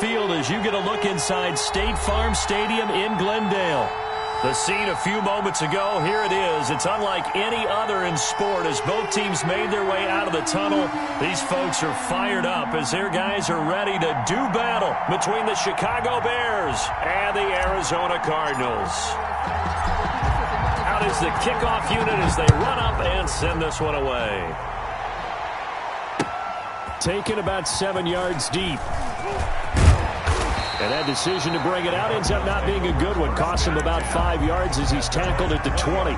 Field as you get a look inside State Farm Stadium in Glendale. The scene a few moments ago, here it is. It's unlike any other in sport as both teams made their way out of the tunnel. These folks are fired up as their guys are ready to do battle between the Chicago Bears and the Arizona Cardinals. Out is the kickoff unit as they run up and send this one away. Taken about 7 yards deep. And that decision to bring it out ends up not being a good one. Costs him about 5 yards as he's tackled at the 20.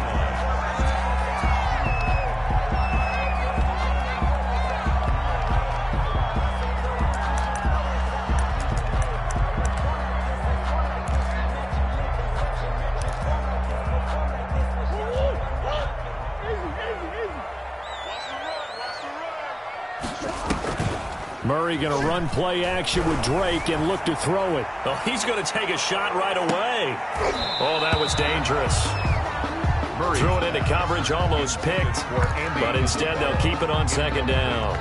Murray going to run play action with Drake and look to throw it. Oh, he's going to take a shot right away. Oh, that was dangerous. Murray threw it into coverage, almost picked, but instead they'll keep it on second down.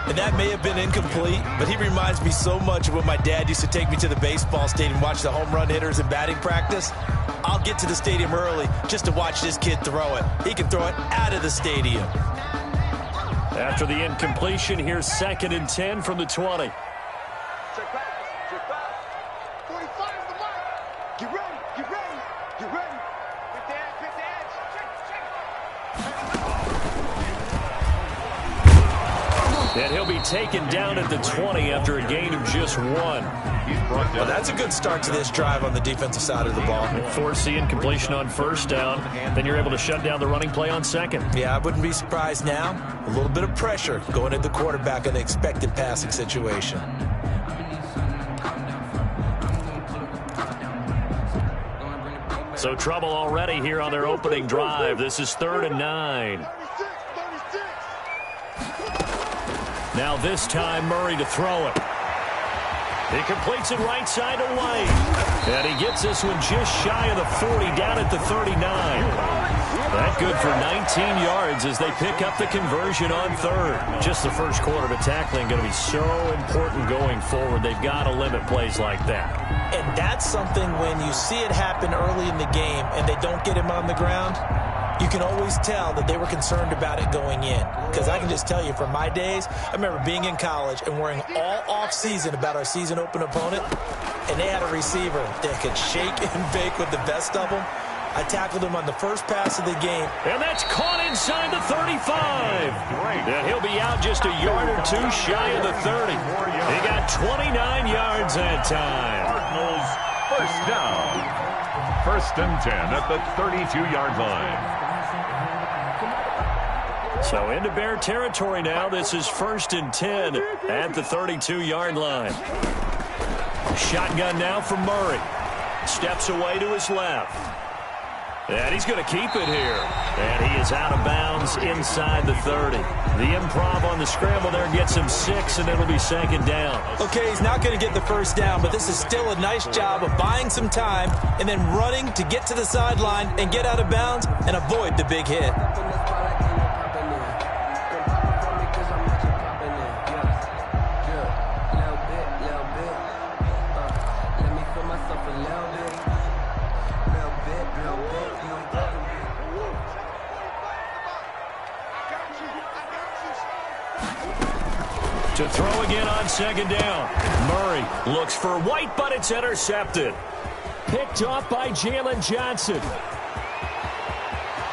And that may have been incomplete, but he reminds me so much of when my dad used to take me to the baseball stadium, watch the home run hitters in batting practice. I'll get to the stadium early just to watch this kid throw it. He can throw it out of the stadium. After the incompletion, here's 2nd and 10 from the 20. Check back. 45 to the mark. Get ready. Get ready. Hit the edge. Check. And he'll be taken down at the 20 after a gain of just 1. Well, that's a good start to this drive on the defensive side of the ball. Force the incompletion on first down. Then you're able to shut down the running play on second. Yeah, I wouldn't be surprised now. A little bit of pressure going at the quarterback in an expected passing situation. So trouble already here on their opening drive. This is 3rd and 9. Now this time Murray to throw it. He completes it right side to White. And he gets this one just shy of the 40 down at the 39. That good for 19 yards as they pick up the conversion on 3rd. Just the first quarter of tackling going to be so important going forward. They've got to limit plays like that. And that's something when you see it happen early in the game and they don't get him on the ground, you can always tell that they were concerned about it going in. Because I can just tell you from my days, I remember being in college and worrying all off-season about our season-open opponent, and they had a receiver that could shake and bake with the best of them. I tackled him on the first pass of the game. And that's caught inside the 35. And he'll be out just a yard or two shy of the 30. He got 29 yards that time. Cardinals first down. 1st and 10 at the 32-yard line. So into Bear territory now. This is 1st and 10 at the 32-yard line. Shotgun now from Murray. Steps away to his left. And he's going to keep it here. And he is out of bounds inside the 30. The improv on the scramble there gets him 6, and it'll be 2nd down. Okay, he's not going to get the first down, but this is still a nice job of buying some time and then running to get to the sideline and get out of bounds and avoid the big hit. To throw again on 2nd down. Murray looks for White, but it's intercepted. Picked off by Jalen Johnson.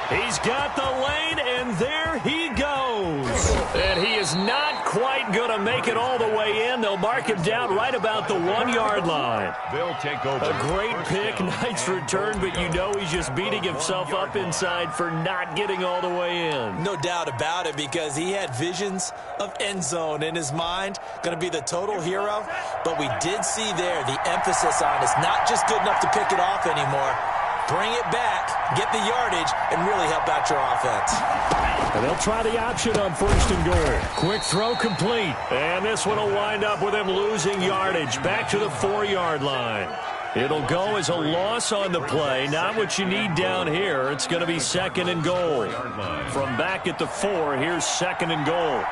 He's got the lane, and there he goes. And he is not quite going to make it all the way in. They'll mark him down right about the 1-yard line. They'll take over. A great pick, nice return, but you know he's just beating himself up inside for not getting all the way in. No doubt about it, because he had visions of end zone in his mind. Going to be the total hero. But we did see there the emphasis on it's not just good enough to pick it off anymore. Bring it back, get the yardage, and really help out your offense. And they'll try the option on 1st and goal. Quick throw complete. And this one will wind up with him losing yardage back to the 4-yard line. It'll go as a loss on the play. Not what you need down here. It's going to be 2nd and goal. From back at the 4, here's 2nd and goal.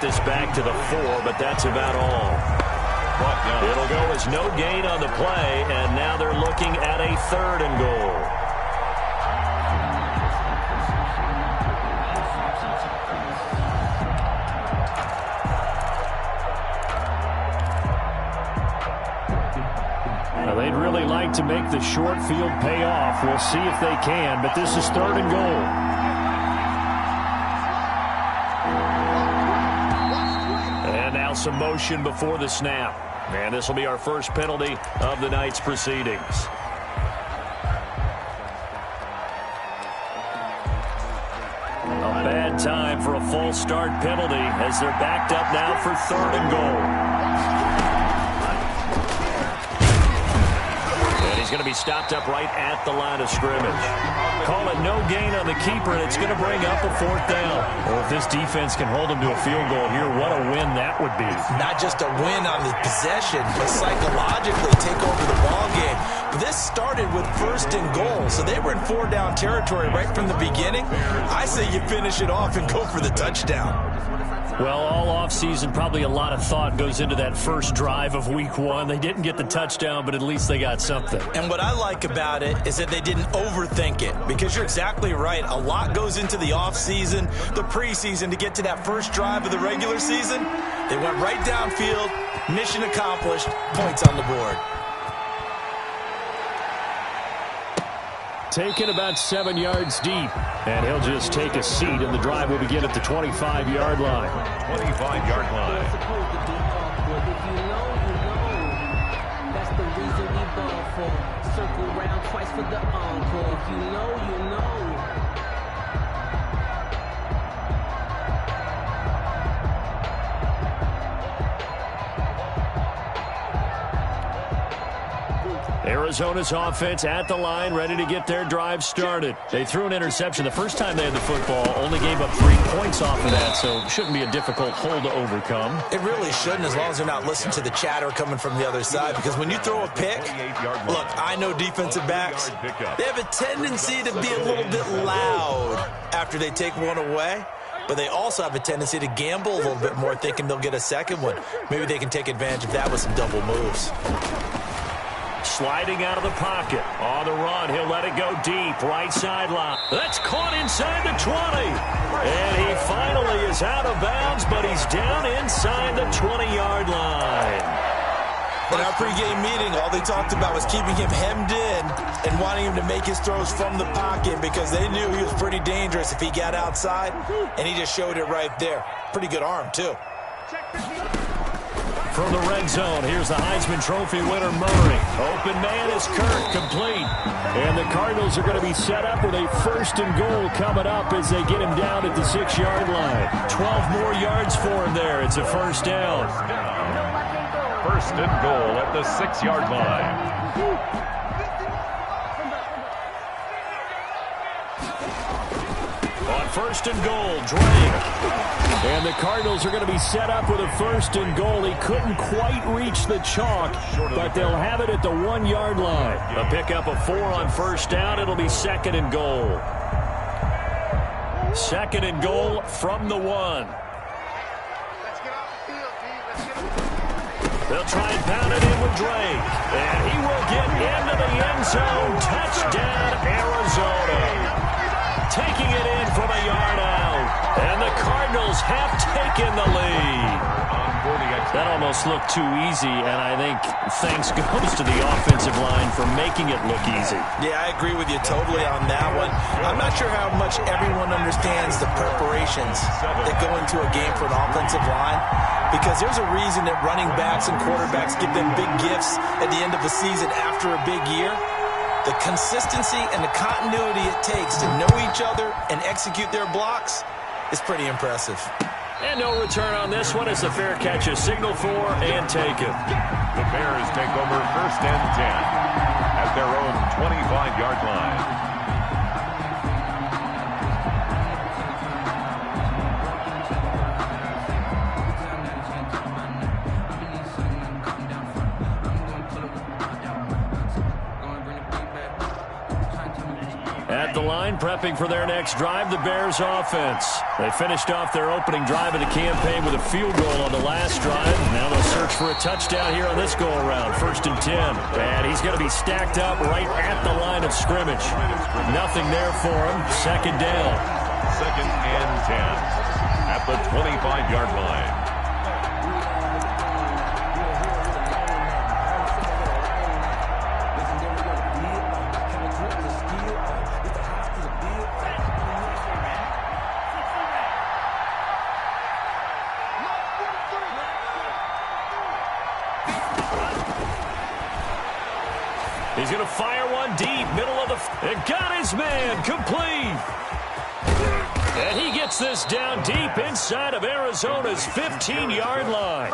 this back to the 4, but that's about all. It'll go as no gain on the play, and now they're looking at a 3rd and goal. They'd really like to make the short field pay off. We'll see if they can, but this is 3rd and goal. And now some motion before the snap. And this will be our first penalty of the night's proceedings. A bad time for a false start penalty as they're backed up now for 3rd and goal. He's going to be stopped up right at the line of scrimmage. Call it no gain on the keeper, and it's going to bring up a 4th down. Well, if this defense can hold him to a field goal here, what a win that would be. Not just a win on the possession, but psychologically take over the ball game. But this started with 1st and goal, so they were in 4-down territory right from the beginning. I say you finish it off and go for the touchdown. Well, all offseason, probably a lot of thought goes into that first drive of week 1. They didn't get the touchdown, but at least they got something. And what I like about it is that they didn't overthink it, because you're exactly right. A lot goes into the offseason, the preseason, to get to that first drive of the regular season. They went right downfield, mission accomplished, points on the board. Taken about 7 yards deep, and he'll just take a seat, and the drive will begin at the 25-yard line. 25-yard line. That's the reason we ball for. Circle round twice for the encore. If you know, you know. Arizona's offense at the line, ready to get their drive started. They threw an interception the first time they had the football, only gave up 3 points off of that, so it shouldn't be a difficult hole to overcome. It really shouldn't, as long as they're not listening to the chatter coming from the other side, because when you throw a pick, look, I know defensive backs, they have a tendency to be a little bit loud after they take one away. But they also have a tendency to gamble a little bit more, thinking they'll get a second one. Maybe they can take advantage of that with some double moves. Sliding out of the pocket. On the run, he'll let it go deep. Right sideline. That's caught inside the 20. And he finally is out of bounds, but he's down inside the 20-yard line. In our pregame meeting, all they talked about was keeping him hemmed in and wanting him to make his throws from the pocket, because they knew he was pretty dangerous if he got outside, and he just showed it right there. Pretty good arm, too. From the red zone, here's the Heisman Trophy winner, Murray. Open man is Kirk, complete. And the Cardinals are going to be set up with a 1st and goal coming up as they get him down at the 6-yard line. 12 more yards for him there. It's a 1st down. 1st and goal at the 6-yard line. On 1st and goal, Drake. And the Cardinals are going to be set up with a 1st and goal. He couldn't quite reach the chalk, but they'll have it at the 1-yard line. A pickup of 4 on 1st down. It'll be 2nd and goal. 2nd and goal from the 1. They'll try and pound it in with Drake. And he will get into the end zone. Touchdown, Arizona. Taking it in from a yard out. And the Cardinals have taken the lead. That almost looked too easy, and I think thanks goes to the offensive line for making it look easy. Yeah, I agree with you totally on that one. I'm not sure how much everyone understands the preparations that go into a game for an offensive line, because there's a reason that running backs and quarterbacks give them big gifts at the end of the season after a big year. The consistency and the continuity it takes to know each other and execute their blocks is pretty impressive. And no return on this one as the fair catch is signaled for and taken. The Bears take over 1st and 10 at their own 25-yard line. At At the line, prepping for their next drive, the Bears offense. They finished off their opening drive of the campaign with a field goal on the last drive. Now they'll search for a touchdown here on this go-around, 1st and 10. And he's going to be stacked up right at the line of scrimmage. Nothing there for him. 2nd down. 2nd and 10 at the 25-yard line. He's going to fire one deep, middle of the... And got his man, complete. And he gets this down deep inside of Arizona's 15-yard line.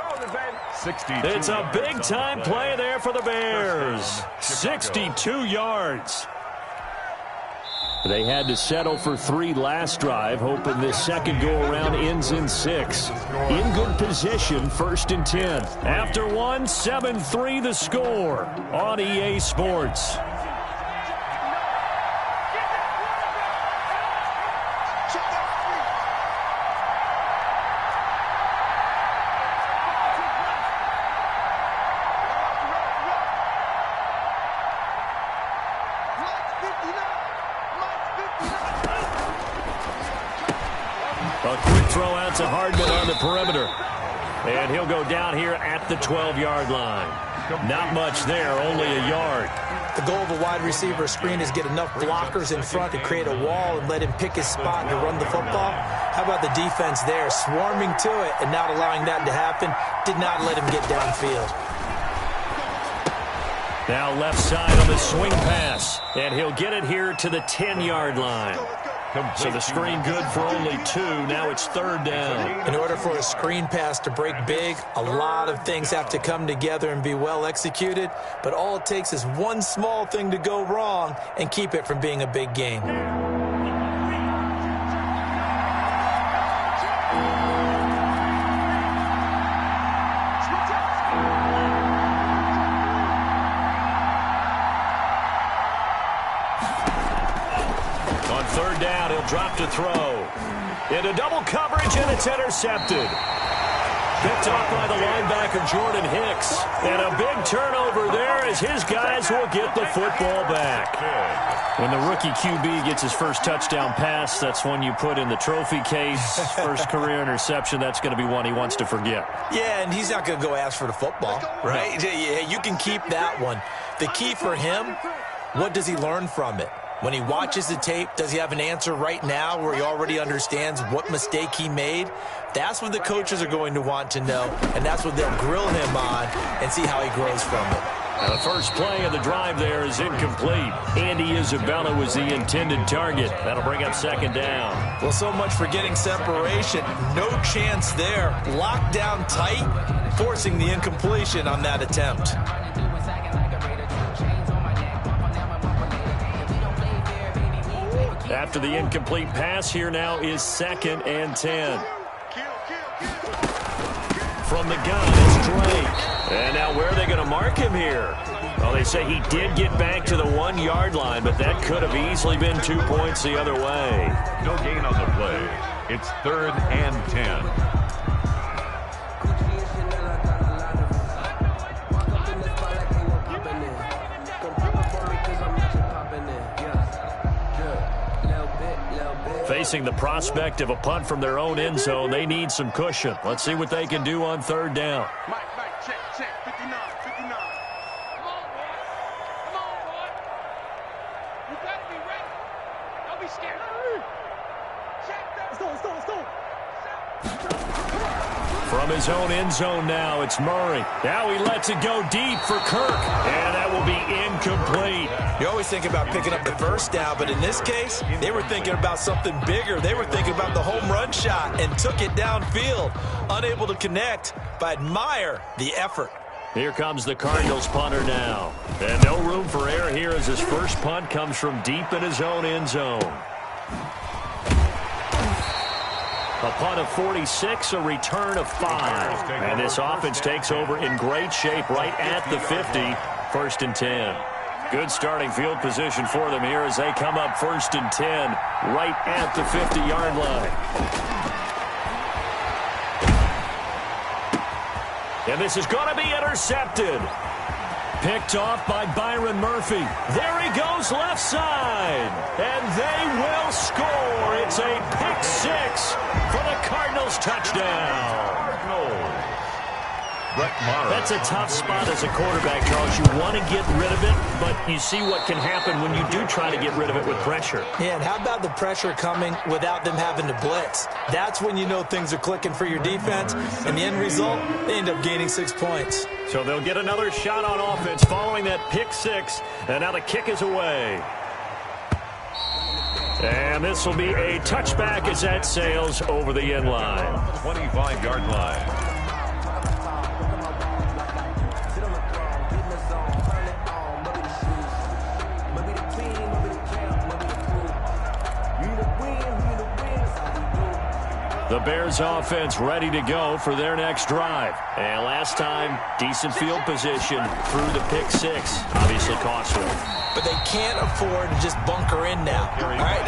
It's a big-time play there for the Bears. 62 yards. They had to settle for 3 last drive, hoping this second go-around ends in 6. In good position, 1st and 10. After 1, 7-3 the score on EA Sports. A quick throw out to Hardman on the perimeter. And he'll go down here at the 12-yard line. Not much there, only a yard. The goal of a wide receiver screen is get enough blockers in front to create a wall and let him pick his spot to run the football. How about the defense there, swarming to it and not allowing that to happen? Did not let him get downfield. Now left side on the swing pass. And he'll get it here to the 10-yard line. So the screen good for only 2. Now it's 3rd down. In order for a screen pass to break big, a lot of things have to come together and be well executed. But all it takes is one small thing to go wrong and keep it from being a big game. Drop to throw. Into double coverage, and it's intercepted. Picked off by the linebacker, Jordan Hicks. And a big turnover there as his guys will get the football back. When the rookie QB gets his first touchdown pass, that's one you put in the trophy case. First career interception, that's going to be one he wants to forget. Yeah, and he's not going to go ask for the football, right? Yeah, you can keep that one. The key for him, what does he learn from it? When he watches the tape, does he have an answer right now where he already understands what mistake he made? That's what the coaches are going to want to know, and that's what they'll grill him on and see how he grows from it. Now the first play of the drive there is incomplete. Andy Isabella was the intended target. That'll bring up 2nd down. Well, so much for getting separation. No chance there. Locked down tight, forcing the incompletion on that attempt. After the incomplete pass, here now is 2nd and 10. From the gun is Drake. And now where are they going to mark him here? Well, they say he did get back to the 1-yard line, but that could have easily been 2 points the other way. No gain on the play. It's 3rd and 10. Facing the prospect of a punt from their own end zone, they need some cushion. Let's see what they can do on 3rd down. Mike, check, 59, 59. Come on, boy. Come on, boy. You better be ready. Don't be scared. Check that. Let's go. From his own end zone now, it's Murray. Now he lets it go deep for Kirk, and that will be incomplete. You always think about picking up the first down, but in this case, they were thinking about something bigger. They were thinking about the home run shot and took it downfield. Unable to connect, but admire the effort. Here comes the Cardinals punter now. And no room for error here as his first punt comes from deep in his own end zone. A punt of 46, a return of 5. And this offense takes over in great shape right at the 50. 1st and 10. Good starting field position for them here as they come up 1st and 10 right at the 50-yard line. And this is going to be intercepted. Picked off by Byron Murphy. There he goes left side. And they will score. It's a pick six for the Cardinals touchdown. That's a tough spot as a quarterback, Charles. You want to get rid of it, but you see what can happen when you do try to get rid of it with pressure. Yeah, and how about the pressure coming without them having to blitz? That's when you know things are clicking for your defense, and the end result, they end up gaining 6 points. So they'll get another shot on offense following that pick six, and now the kick is away. And this will be a touchback as that sails over the end line. 25-yard line. The Bears offense ready to go for their next drive. And last time, decent field position through the pick six. Obviously costly. But they can't afford to just bunker in now. All right,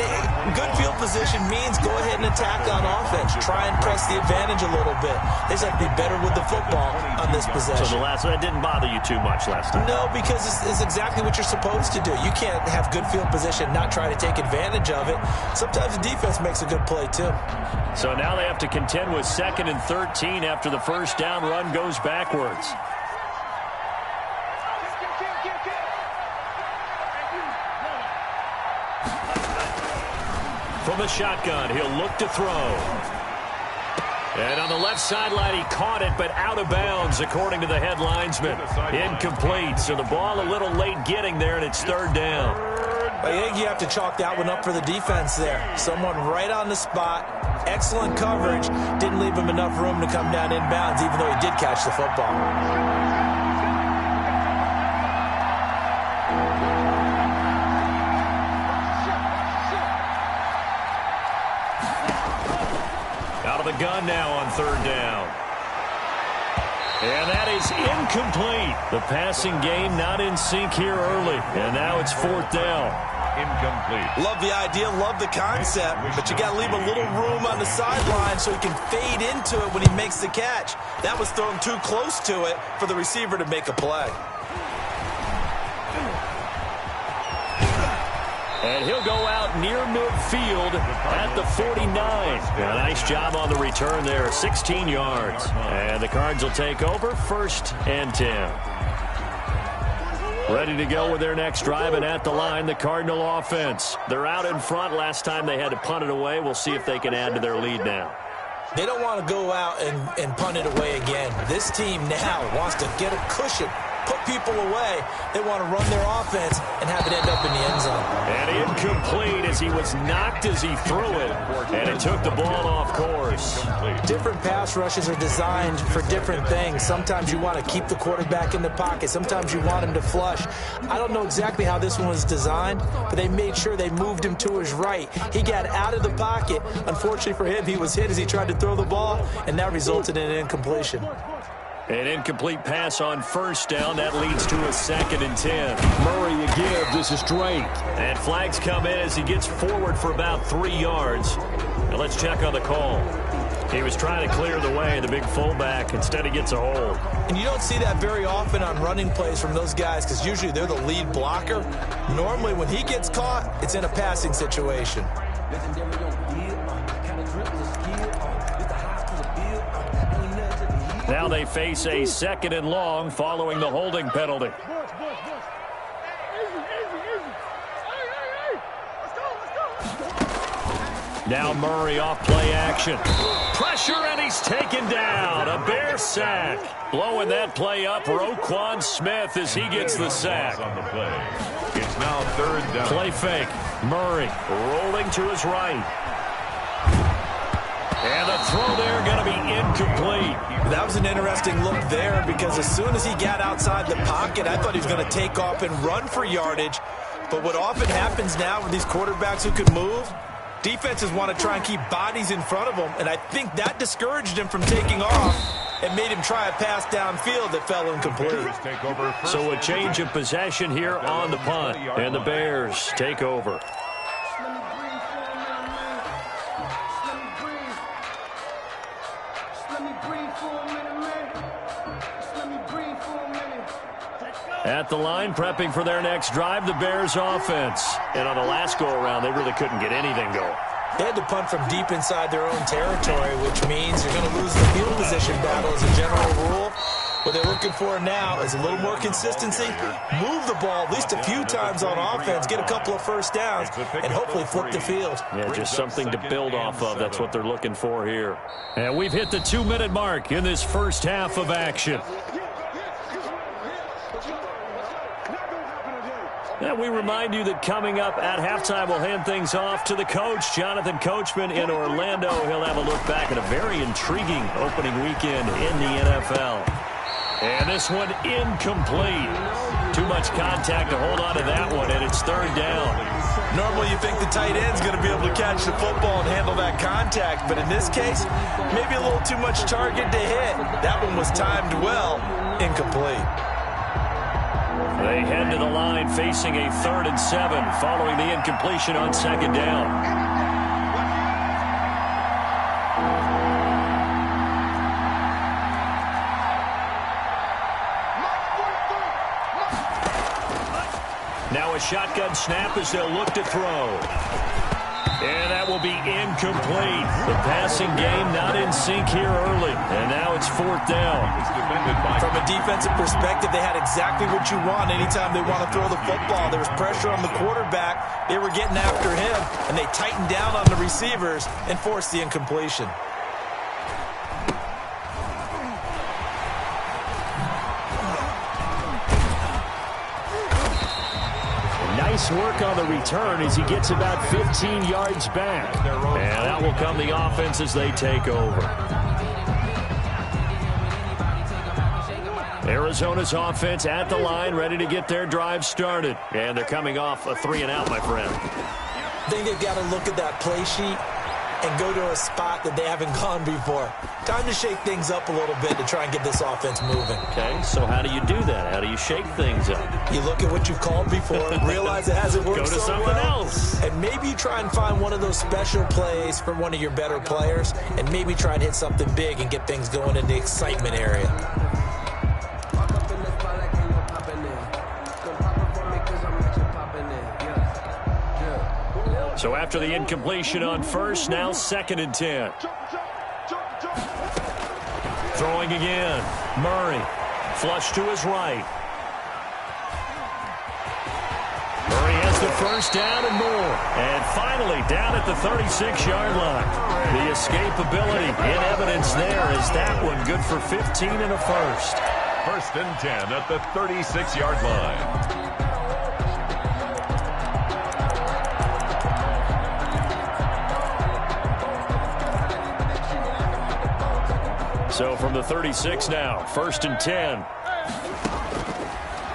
good field position means go ahead and attack on offense. Try and press the advantage a little bit. They just have to be better with the football on this possession. So that didn't bother you too much last time? No, because it's exactly what you're supposed to do. You can't have good field position, not try to take advantage of it. Sometimes the defense makes a good play too. So now they have to contend with 2nd and 13 after the first down run goes backwards. From the shotgun, he'll look to throw. And on the left sideline, he caught it, but out of bounds, according to the head linesman. Incomplete, so the ball a little late getting there, and it's 3rd down. I think you have to chalk that one up for the defense there. Someone right on the spot. Excellent coverage. Didn't leave him enough room to come down inbounds, even though he did catch the football. Out of the gun now on 3rd down. And that is incomplete. The passing game not in sync here early. And now it's 4th down. Incomplete. Love the idea, love the concept, but you got to leave a little room on the sideline so he can fade into it when he makes the catch. That was thrown too close to it for the receiver to make a play. And he'll go out near midfield at the 49. A nice job on the return there, 16 yards. And the Cards will take over 1st and 10. Ready to go with their next drive, and at the line, the Cardinal offense. They're out in front. Last time they had to punt it away. We'll see if they can add to their lead now. They don't want to go out and punt it away again. This team now wants to get a cushion, put people away. They want to run their offense and have it end up in the end zone. And incomplete as he was knocked as he threw it. And it took the ball off course. Different pass rushes are designed for different things. Sometimes you want to keep the quarterback in the pocket. Sometimes you want him to flush. I don't know exactly how this one was designed, but they made sure they moved him to his right. He got out of the pocket. Unfortunately for him, he was hit as he tried to throw the ball, and that resulted in an incompletion. An incomplete pass on 1st down. That leads to a 2nd and 10. Murray again. This is Drake. And flags come in as he gets forward for about 3 yards. Now let's check on the call. He was trying to clear the way, the big fullback. Instead, he gets a hold. And you don't see that very often on running plays from those guys because usually they're the lead blocker. Normally, when he gets caught, it's in a passing situation. Now they face a 2nd and long following the holding penalty. Now Murray off play action. Pressure, and he's taken down. A Bear sack. Blowing that play up, Roquan Smith as he gets the sack. On the play. It's now 3rd down. Play fake. Murray rolling to his right. And the throw there going to be incomplete. That was an interesting look there because as soon as he got outside the pocket, I thought he was going to take off and run for yardage. But what often happens now with these quarterbacks who can move, defenses want to try and keep bodies in front of them, and I think that discouraged him from taking off. and made him try a pass downfield that fell incomplete. So a change of possession here on the punt, and the Bears take over. At the line, prepping for their next drive, the Bears offense. And on the last go-around, they really couldn't get anything going. They had to punt from deep inside their own territory, which means you're going to lose the field position battle as a general rule. What they're looking for now is a little more consistency, move the ball at least a few times on offense, get a couple of first downs, and hopefully flip the field. Yeah, just something to build off of. That's what they're looking for here. And we've hit the 2-minute mark in this first half of action. And we remind you that coming up at halftime, we'll hand things off to the coach, Jonathan Coachman in Orlando. He'll have a look back at a very intriguing opening weekend in the NFL. And this one incomplete. Too much contact to hold on to that one, and it's third down. Normally you think the tight end's going to be able to catch the football and handle that contact, but in this case, maybe a little too much target to hit. That one was timed well, incomplete. They head to the line facing a 3rd and 7 following the incompletion on 2nd down. Now a shotgun snap as they'll look to throw. And that will be incomplete. The passing game not in sync here early. And now it's 4th down. From a defensive perspective, they had exactly what you want anytime they want to throw the football. There was pressure on the quarterback. They were getting after him, and they tightened down on the receivers and forced the incompletion. Nice work on the return as he gets about 15 yards back. And out will come the offense as they take over. Arizona's offense at the line, ready to get their drive started. And they're coming off a 3-and-out, my friend. I think they've got to look at that play sheet and go to a spot that they haven't gone before. Time to shake things up a little bit to try and get this offense moving. Okay, so how do you do that? How do you shake things up? You look at what you've called before, realize it hasn't worked Go to so something well, else. and maybe you try and find one of those special plays for one of your better players, and maybe try and hit something big and get things going in the excitement area. So after the incompletion on first, now 2nd and 10. Throwing again. Murray. Flush to his right. Murray has the first down and more. And finally down at the 36-yard line. The escapability in evidence there is that one good for 15 and a first. 1st and 10 at the 36-yard line. So from the 36 now, 1st and 10.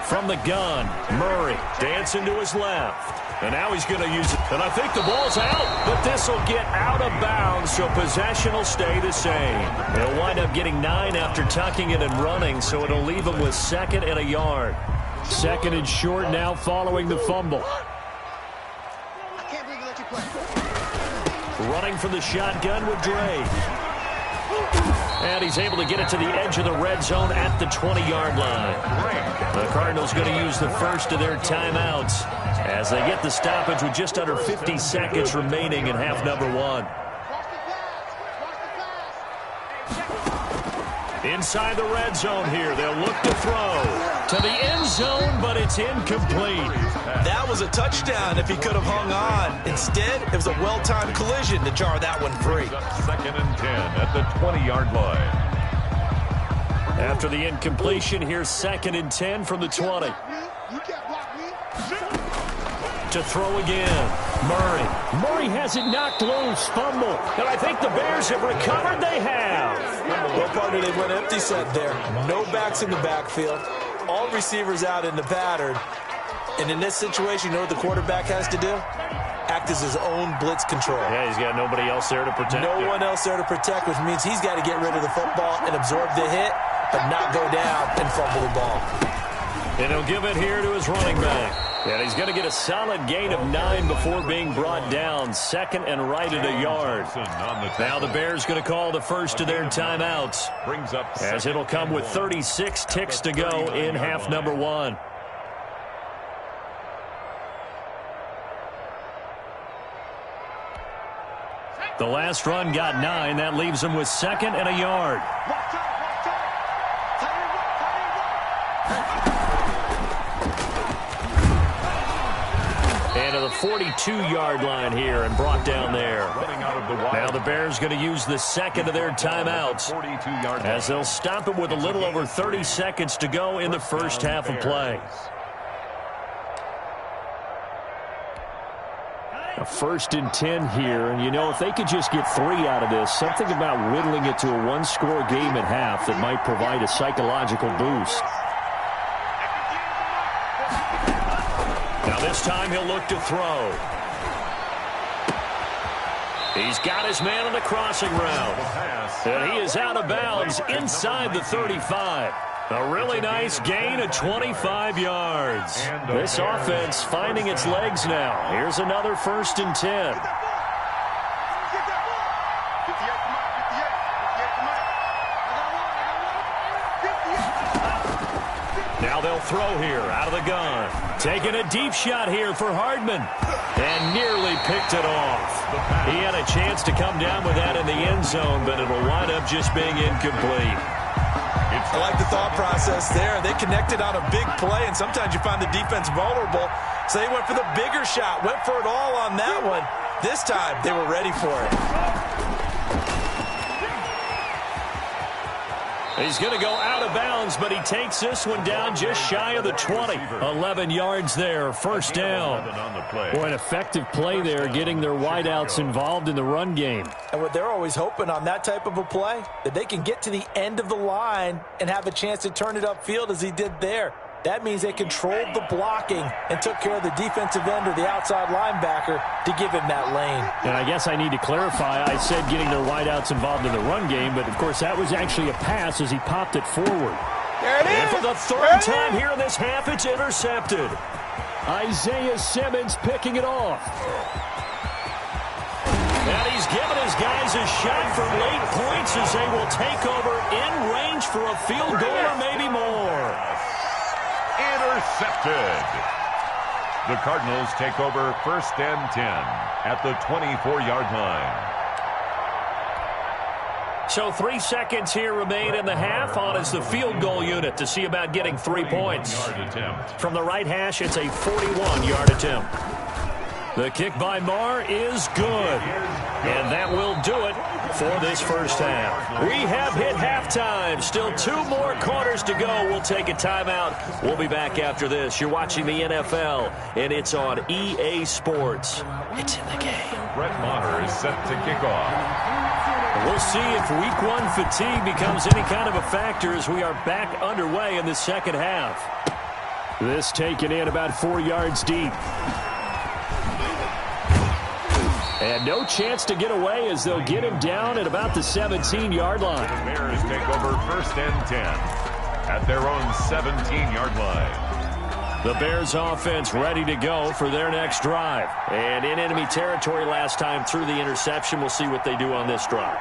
From the gun, Murray dancing to his left. And now he's going to use it. And I think the ball's out, but this will get out of bounds, so possession will stay the same. He'll wind up getting 9 after tucking it and running, so it'll leave him with 2nd and a yard. 2nd and short now following the fumble. Running from the shotgun with Drake. And he's able to get it to the edge of the red zone at the 20-yard line. The Cardinals going to use the first of their timeouts as they get the stoppage with just under 50 seconds remaining in half number 1. Inside the red zone here, they'll look to throw to the end zone, but it's incomplete. That was a touchdown if he could have hung on. Instead, it was a well-timed collision to jar that one free. 2nd and 10 at the 20-yard line. After the incompletion, here's 2nd and 10 from the 20. To throw again. Murray has it knocked loose. Fumble. And I think the Bears have recovered. They have. Well, partner, they went empty set there. No backs in the backfield. All receivers out in the pattern. And in this situation, you know what the quarterback has to do? Act act as his own blitz control. Yeah, he's got nobody else there to protect No him. one else there to protect, which means he's got to get rid of the football and absorb the hit, but not go down and fumble the ball. And he'll give it here to his running back. And he's going to get a solid gain of 9 before being brought down. Second and right at a yard. Now the Bears going to call the first of their timeouts, as it'll come with 36 ticks to go in half number 1. The last run got 9. That leaves him with second and a yard. And to the 42-yard line here and brought down there. Now the Bears going to use the second of their timeouts, as they'll stop it with a little over 30 seconds to go in the first half of play. A 1st and 10 here, and you know, if they could just get 3 out of this, something about whittling it to a one-score game at half that might provide a psychological boost. Now this time he'll look to throw. He's got his man on the crossing route, and he is out of bounds inside the 35. A really nice gain of 25 yards. This offense finding its legs now. Here's another 1st and 10. Now they'll throw here out of the gun. Taking a deep shot here for Hardman. And nearly picked it off. He had a chance to come down with that in the end zone, but it'll wind up just being incomplete. I like the thought process there. They connected on a big play, and sometimes you find the defense vulnerable. So they went for the bigger shot, went for it all on that one. This time, they were ready for it. He's going to go out of bounds, but he takes this one down just shy of the 20. 11 yards there, first down. Boy, an effective play there, getting their wideouts involved in the run game. And what they're always hoping on that type of a play, that they can get to the end of the line and have a chance to turn it upfield as he did there. That means they controlled the blocking and took care of the defensive end or the outside linebacker to give him that lane. And I guess I need to clarify, I said getting their wideouts involved in the run game, but of course that was actually a pass as he popped it forward. There it is! And for the third time here in this half, it's intercepted. Isaiah Simmons picking it off. And he's given his guys a shot for late points as they will take over in range for a field goal or maybe more. Intercepted. The Cardinals take over 1st and 10 at the 24-yard line. So 3 seconds here remain in the half. On is the field goal unit to see about getting 3 points. From the right hash, it's a 41-yard attempt. The kick by Marr is good. And that will do it for this first half. We have hit halftime. Still 2 more quarters to go. We'll take a timeout. We'll be back after this. You're watching the NFL, and it's on EA Sports. It's in the game. Brett Maher is set to kick off. We'll see if Week 1 fatigue becomes any kind of a factor as we are back underway in the second half. This taken in about 4 yards deep. And no chance to get away as they'll get him down at about the 17-yard line. The Bears take over 1st and 10 at their own 17-yard line. The Bears offense ready to go for their next drive. And in enemy territory last time through the interception. We'll see what they do on this drive.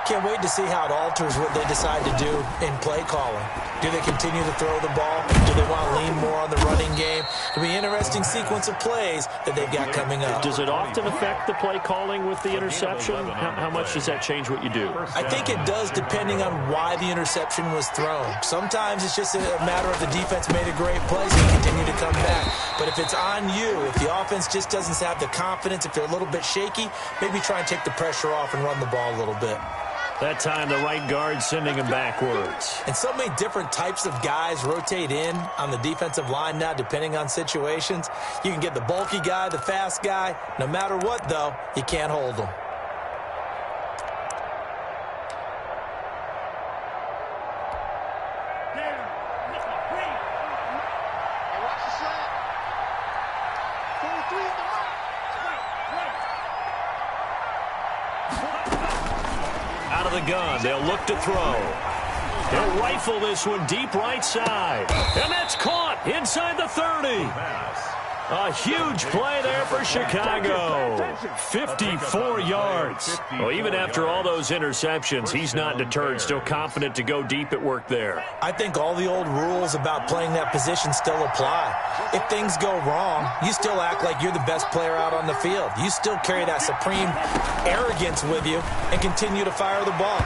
Can't wait to see how it alters what they decide to do in play calling. Do they continue to throw the ball? Do they want to lean more on the running game? It'll be an interesting sequence of plays that they've got coming up. Does it often affect the play calling with the interception? How much does that change what you do? I think it does depending on why the interception was thrown. Sometimes it's just a matter of the defense made a great play, so you continue to come back. But if it's on you, if the offense just doesn't have the confidence, if they're a little bit shaky, maybe try and take the pressure off and run the ball a little bit. That time the right guard sending him backwards. And so many different types of guys rotate in on the defensive line now depending on situations. You can get the bulky guy, the fast guy. No matter what, though, you can't hold them. the gun. They'll look to throw. He'll rifle this one deep right side. And that's caught inside the 30. A huge play there for Chicago. 54 yards. Well, even after all those interceptions, he's not deterred, still confident to go deep at work there. I think all the old rules about playing that position still apply. If things go wrong, you still act like you're the best player out on the field. You still carry that supreme arrogance with you and continue to fire the ball.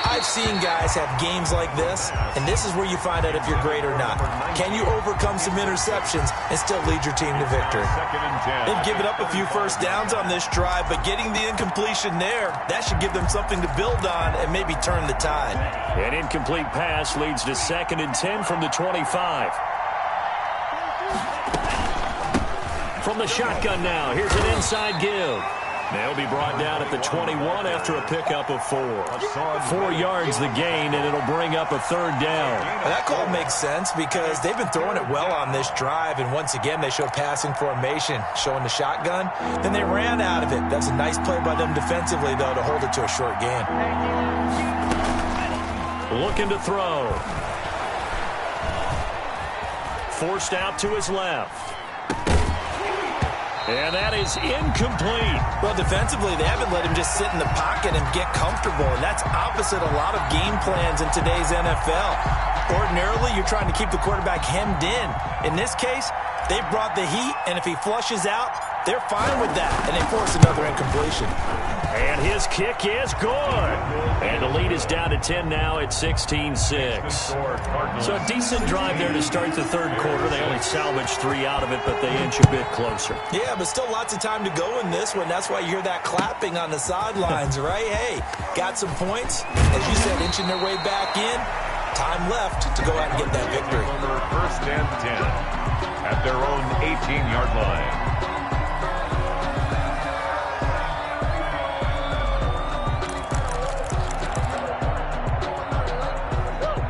I've seen guys have games like this, and this is where you find out if you're great or not. Can you overcome some interceptions and still lead your team to victory? They've given up a few first downs on this drive, but getting the incompletion there, that should give them something to build on and maybe turn the tide. An incomplete pass leads to 2nd and 10 from the 25. From the shotgun now, here's an inside give. They'll be brought down at the 21 after a pickup of 4. 4 yards the gain, and it'll bring up a 3rd down. Well, that call makes sense because they've been throwing it well on this drive, and once again they show passing formation, showing the shotgun. Then they ran out of it. That's a nice play by them defensively, though, to hold it to a short gain. Looking to throw. Forced out to his left. And that is incomplete. Well, defensively, they haven't let him just sit in the pocket and get comfortable, and that's opposite a lot of game plans in today's NFL. Ordinarily, you're trying to keep the quarterback hemmed in. In this case, they brought the heat, and if he flushes out, they're fine with that, and they force another incompletion. And his kick is good. And the lead is down to 10 now at 16-6. So a decent drive there to start the 3rd quarter. They only salvaged 3 out of it, but they inch a bit closer. Yeah, but still lots of time to go in this one. That's why you hear that clapping on the sidelines, right? Hey, got some points. As you said, inching their way back in. Time left to go out and get that victory. 1st and 10 at their own 18-yard line.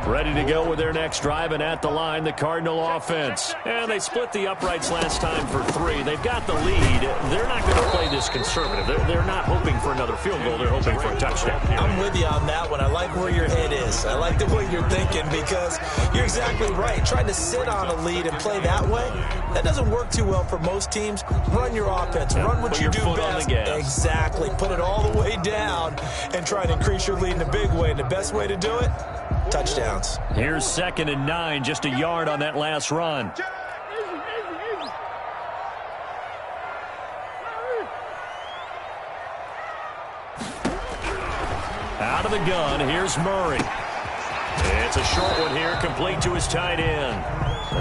Ready to go with their next drive, and at the line, the Cardinal offense. And they split the uprights last time for 3. They've got the lead. They're not going to play this conservative. They're not hoping for another field goal. They're hoping for a touchdown. I'm with you on that one. I like where your head is. I like the way you're thinking because you're exactly right. Trying to sit on a lead and play that way, that doesn't work too well for most teams. Run your offense. Run what you do best. Exactly. Put it all the way down and try to increase your lead in a big way. And the best way to do it, touchdowns. Here's 2nd and 9, just a yard on that last run. Out of the gun, here's Murray. It's a short one here, complete to his tight end.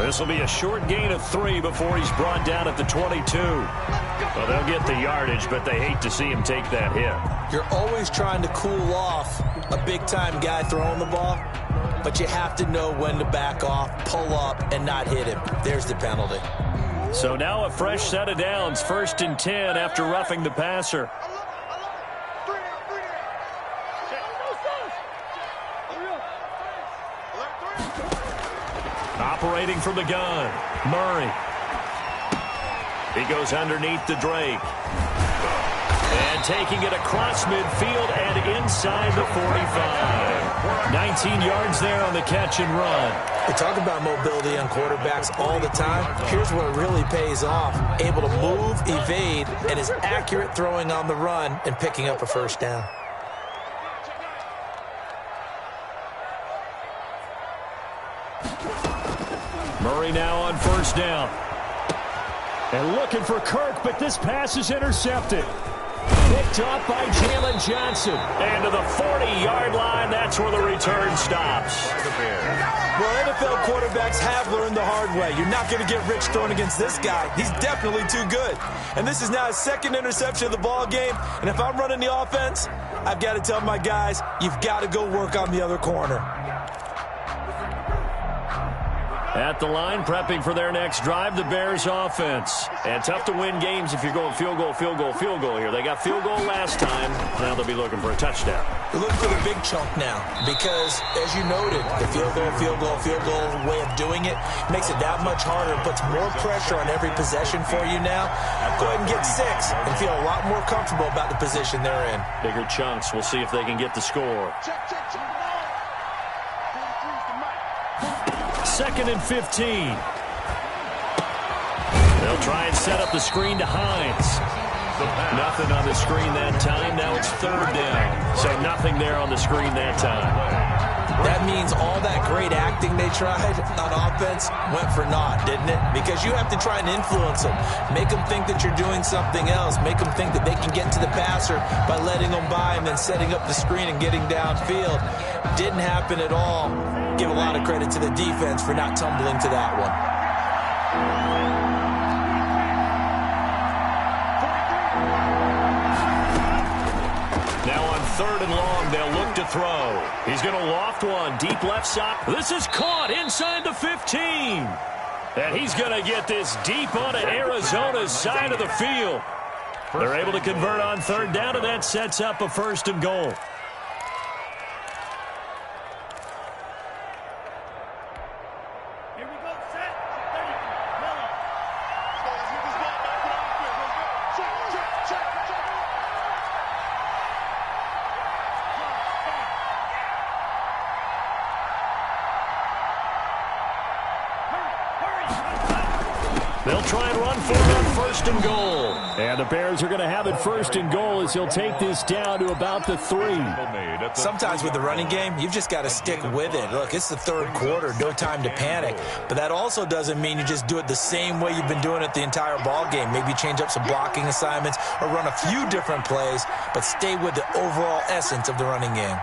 This will be a short gain of 3 before he's brought down at the 22. Well, they'll get the yardage, but they hate to see him take that hit. You're always trying to cool off a big-time guy throwing the ball, but you have to know when to back off, pull up, and not hit him. There's the penalty. So now a fresh set of downs, 1st and 10 after roughing the passer. Operating from the gun, Murray. He goes underneath to Drake. And taking it across midfield and inside the 45. 19 yards there on the catch and run. We talk about mobility on quarterbacks all the time. Here's where it really pays off. Able to move, evade, and is accurate throwing on the run and picking up a 1st down. Murray now on 1st down. And looking for Kirk, but this pass is intercepted. Picked up by Jalen Johnson. And to the 40-yard line, that's where the return stops. Well, NFL quarterbacks have learned the hard way. You're not going to get rich throwing against this guy. He's definitely too good. And this is now his 2nd interception of the ball game. And if I'm running the offense, I've got to tell my guys, you've got to go work on the other corner. At the line, prepping for their next drive, the Bears offense. And tough to win games if you're going field goal, field goal, field goal here. They got field goal last time. Now they'll be looking for a touchdown. We're looking for the big chunk now because, as you noted, the field goal way of doing it makes it that much harder and puts more pressure on every possession for you now. Go ahead and get 6 and feel a lot more comfortable about the position they're in. Bigger chunks. We'll see if they can get the score. Second and 15. They'll try and set up the screen to Hines. Nothing on the screen that time. Now it's third down. So nothing there on the screen that time. That means all that great acting they tried on offense went for naught, didn't it? Because you have to try and influence them. Make them think that you're doing something else. Make them think that they can get to the passer by letting them by and then setting up the screen and getting downfield. Didn't happen at all. Give a lot of credit to the defense for not tumbling to that one. Third and long, they'll look to throw. He's going to loft one, deep left side. This is caught inside the 15. And he's going to get this deep onto Arizona's side of the field. They're able to convert on third down, and that sets up a first and goal. They'll try and run for it on first and goal. And the Bears are going to have it first and goal as he'll take this down to about the 3. Sometimes with the running game, you've just got to stick with it. Look, it's the third quarter, no time to panic. But that also doesn't mean you just do it the same way you've been doing it the entire ball game. Maybe change up some blocking assignments or run a few different plays, but stay with the overall essence of the running game.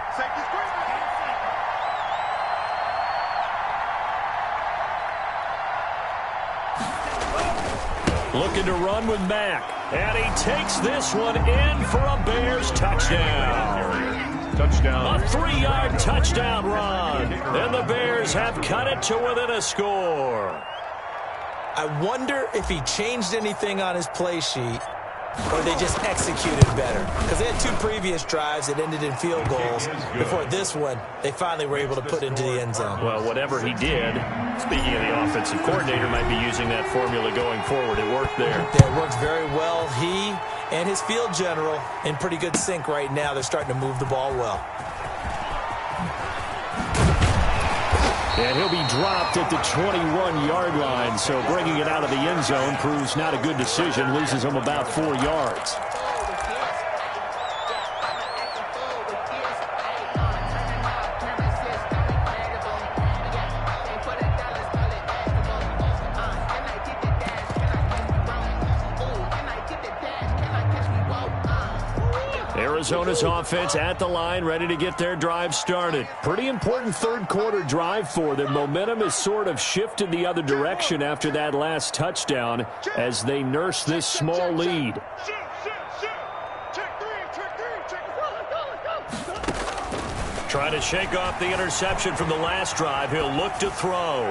Looking to run with Mack. And he takes this one in for a Bears touchdown. Touchdown. A 3-yard touchdown run. And the Bears have cut it to within a score. I wonder if he changed anything on his play sheet or they just executed better. Because they had 2 previous drives that ended in field goals. Before this one, they finally were able to put into the end zone. Well, whatever he did, speaking of the offensive coordinator, might be using that formula going forward. It worked there. Yeah, it works very well. He and his field general in pretty good sync right now. They're starting to move the ball well. And he'll be dropped at the 21-yard line, so bringing it out of the end zone proves not a good decision, loses him about 4 yards. Arizona's offense at the line, ready to get their drive started. Pretty important third quarter drive for them. Momentum has sort of shifted the other direction after that last touchdown as they nurse this small lead. Trying to shake off the interception from the last drive. He'll look to throw.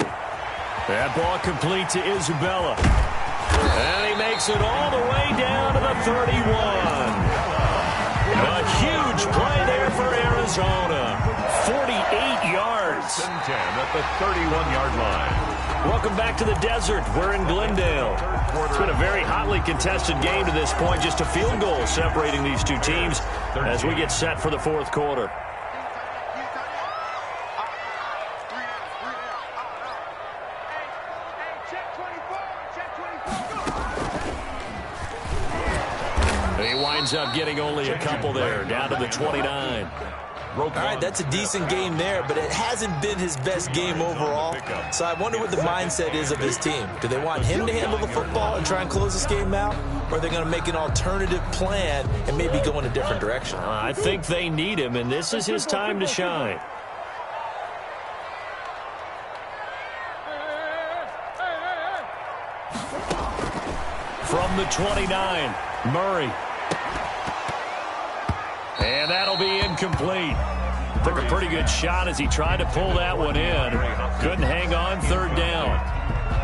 That ball complete to Isabella. And he makes it all the way down to the 31. A huge play there for Arizona. 48 yards. 10 at the 31-yard line. Welcome back to the desert. We're in Glendale. It's been a very hotly contested game to this point. Just a field goal separating these two teams as we get set for the fourth quarter. He winds up getting only a couple there, down to the 29. All right, that's a decent game there, but it hasn't been his best game overall. So I wonder what the mindset is of his team. Do they want him to handle the football and try and close this game out? Or are they going to make an alternative plan and maybe go in a different direction? I think they need him, and this is his time to shine. From the 29, Murray. And that'll be incomplete. Took a pretty good shot as he tried to pull that one in. Couldn't hang on third down.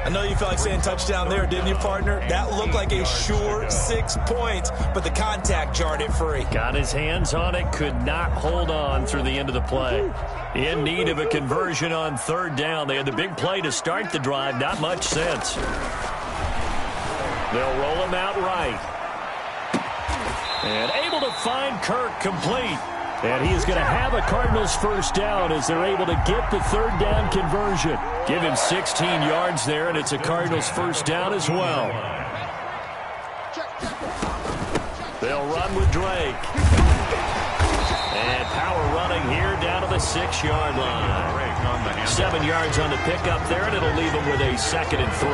I know you felt like saying touchdown there, didn't you, partner? That looked like a sure 6 points, but the contact jarred it free. Got his hands on it, could not hold on through the end of the play. In need of a conversion on third down. They had the big play to start the drive, not much sense. They'll roll him out right. And able to find Kirk complete. And he is going to have a Cardinals first down as they're able to get the third down conversion. Give him 16 yards there, and it's a Cardinals first down as well. They'll run with Drake. And power running here down to the 6-yard line. 7 yards on the pickup there, and it'll leave him with a 2nd and 3.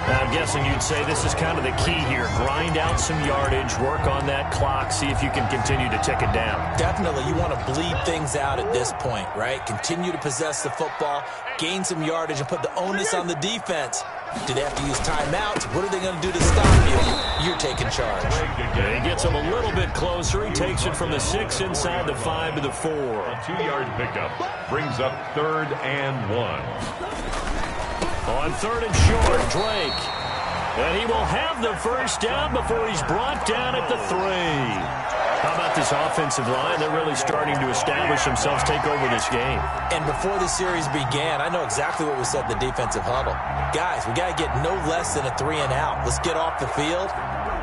Now, I'm guessing you'd say this is kind of the key here. Grind out some yardage, work on that clock, see if you can continue to tick it down. Definitely. You want to bleed things out at this point, right? Continue to possess the football, gain some yardage, and put the onus on the defense. Do they have to use timeouts? What are they going to do to stop you? You're taking charge. And he gets him a little bit closer. He takes it from the 6 inside the 5 to the 4. A 2-yard pickup brings up 3rd and 1. On 3rd and short, Drake. And he will have the first down before he's brought down at the 3. How about this offensive line? They're really starting to establish themselves, take over this game. And before the series began, I know exactly what was said in the defensive huddle. Guys, we got to get no less than a 3 and out. Let's get off the field.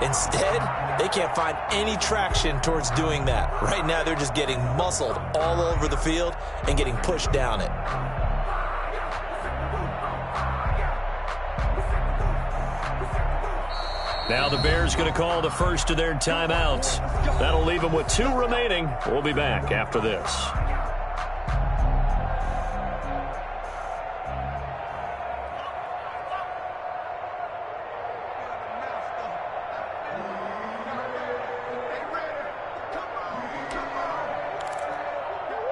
Instead, they can't find any traction towards doing that. Right now, they're just getting muscled all over the field and getting pushed down it. Now the Bears going to call the first of their timeouts. That'll leave them with 2 remaining. We'll be back after this.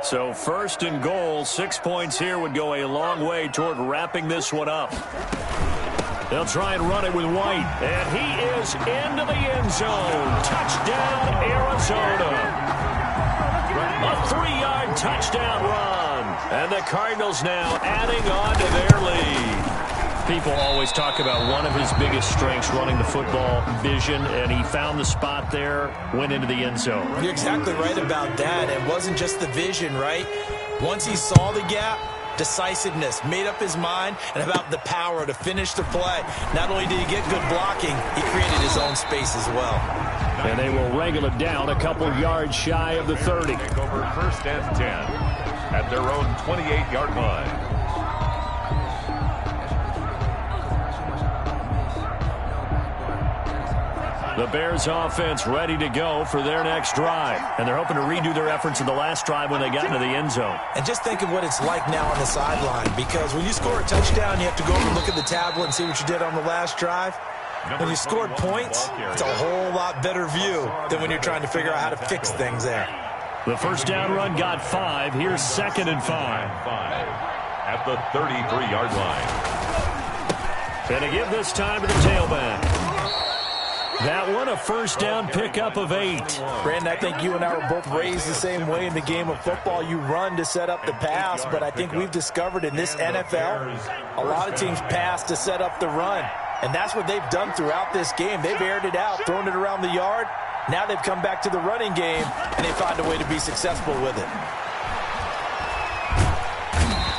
So 1st and goal, 6 points here would go a long way toward wrapping this one up. They'll try and run it with White. And he is into the end zone. Touchdown, Arizona. A 3-yard touchdown run. And the Cardinals now adding on to their lead. People always talk about one of his biggest strengths, running the football, vision, and he found the spot there, went into the end zone. You're exactly right about that. It wasn't just the vision, right? Once he saw the gap, decisiveness, made up his mind, and about the power to finish the play. Not only did he get good blocking, he created his own space as well. And they will wrangle it down a couple yards shy of the 30. Take over 1st and 10 at their own 28-yard line. The Bears offense ready to go for their next drive. And they're hoping to redo their efforts in the last drive when they got into the end zone. And just think of what it's like now on the sideline, because when you score a touchdown, you have to go over and look at the tablet and see what you did on the last drive. When you scored points, it's a whole lot better view than when you're trying to figure out how to fix things there. The first down run got 5. Here's 2nd and 5. At the 33-yard line. And to give this time to the tailback. That one, a first down pickup of 8. Brandon, I think you and I were both raised the same way in the game of football. You run to set up the pass, but I think we've discovered in this NFL, a lot of teams pass to set up the run. And that's what they've done throughout this game. They've aired it out, thrown it around the yard. Now they've come back to the running game, and they find a way to be successful with it.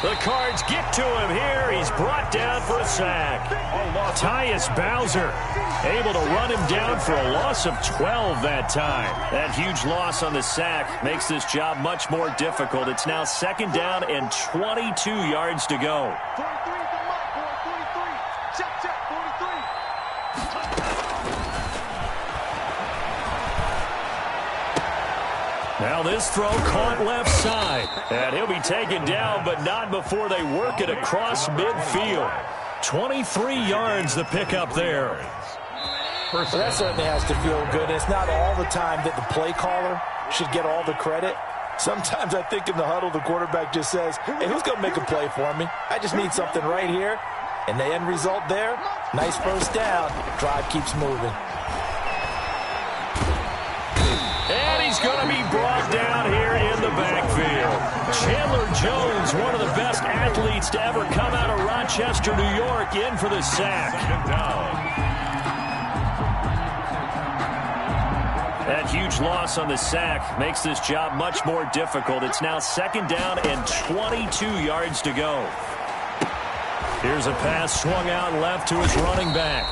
The Cards get to him here. He's brought down for a sack. Tyus Bowser able to run him down for a loss of 12 that time. That huge loss on the sack makes this job much more difficult. It's now 2nd down and 22 yards to go. 43 at the mark, boy. 43. Check, 43. Now this throw caught left side. And he'll be taken down, but not before they work it across midfield. 23 yards the pickup there. Well, that certainly has to feel good. It's not all the time that the play caller should get all the credit. Sometimes I think in the huddle, the quarterback just says, hey, who's going to make a play for me? I just need something right here. And the end result there, nice first down. Drive keeps moving. And he's going to be brought down here in the backfield. Chandler Jones, one of the best athletes to ever come out of Rochester. Rochester, New York, in for the sack. Second down. That huge loss on the sack makes this job much more difficult. It's now second down and 22 yards to go. Here's a pass swung out left to his running back.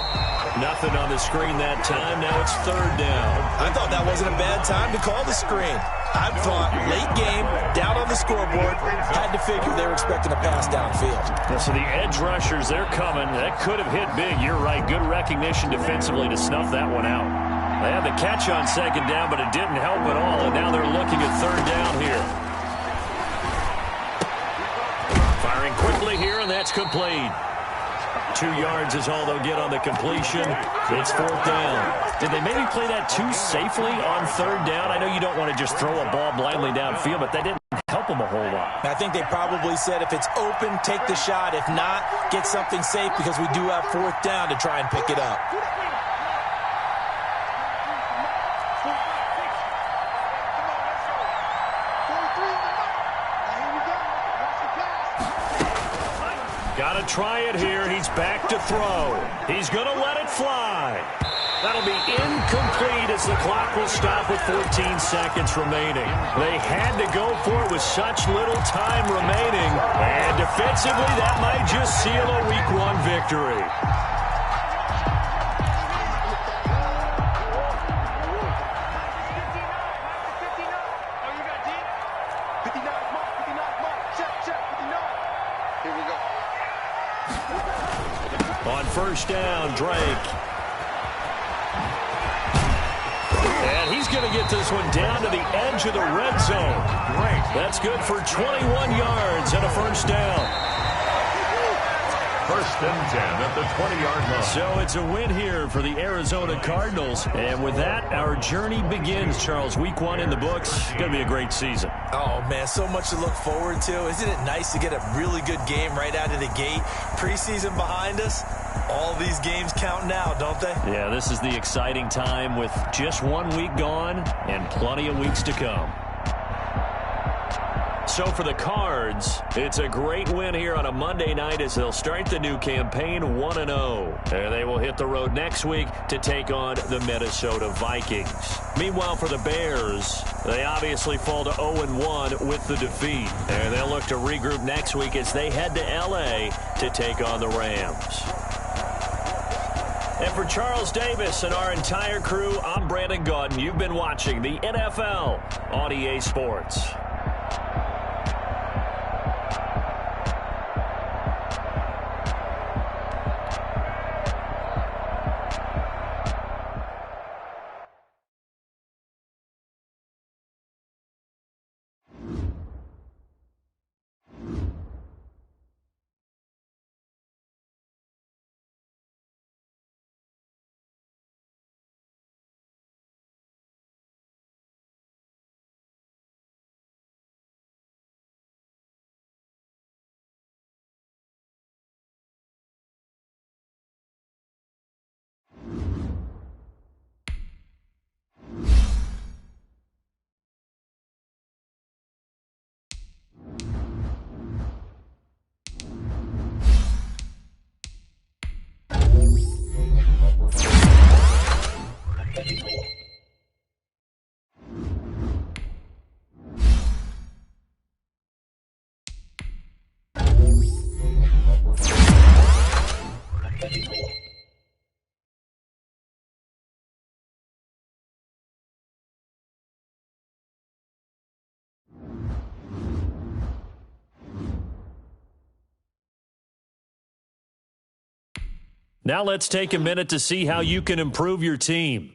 Nothing on the screen that time. Now it's third down. I thought that wasn't a bad time to call the screen. I thought late game, down on the scoreboard, had to figure they were expecting a pass downfield. So the edge rushers, they're coming. That could have hit big. You're right. Good recognition defensively to snuff that one out. They had the catch on second down, but it didn't help at all, and now they're looking at third down here. Firing quickly here, and that's complete. 2 yards is all they'll get on the completion. It's fourth down. Did they maybe play that too safely on third down? I know you don't want to just throw a ball blindly downfield, but that didn't help them a whole lot. I think they probably said if it's open, take the shot. If not, get something safe because we do have fourth down to try and pick it up. Got to try it here. He's back to throw. He's going to let it fly. That'll be incomplete as the clock will stop with 14 seconds remaining. They had to go for it with such little time remaining. And defensively, that might just seal a Week 1 victory. On first down, Drake. And he's going to get this one down to the edge of the red zone. Great. That's good for 21 yards and a first down. First and 10 at the 20-yard line. So it's a win here for the Arizona Cardinals. And with that, our journey begins, Charles. Week 1 in the books. Going to be a great season. Oh, man, so much to look forward to. Isn't it nice to get a really good game right out of the gate? Preseason behind us. All these games count now, don't they? Yeah, this is the exciting time with just 1 week gone and plenty of weeks to come. So for the Cards, it's a great win here on a Monday night as they'll start the new campaign 1-0. And they will hit the road next week to take on the Minnesota Vikings. Meanwhile, for the Bears, they obviously fall to 0-1 with the defeat. And they'll look to regroup next week as they head to L.A. to take on the Rams. And for Charles Davis and our entire crew, I'm Brandon Gaudin. You've been watching the NFL on EA Sports. Now let's take a minute to see how you can improve your team.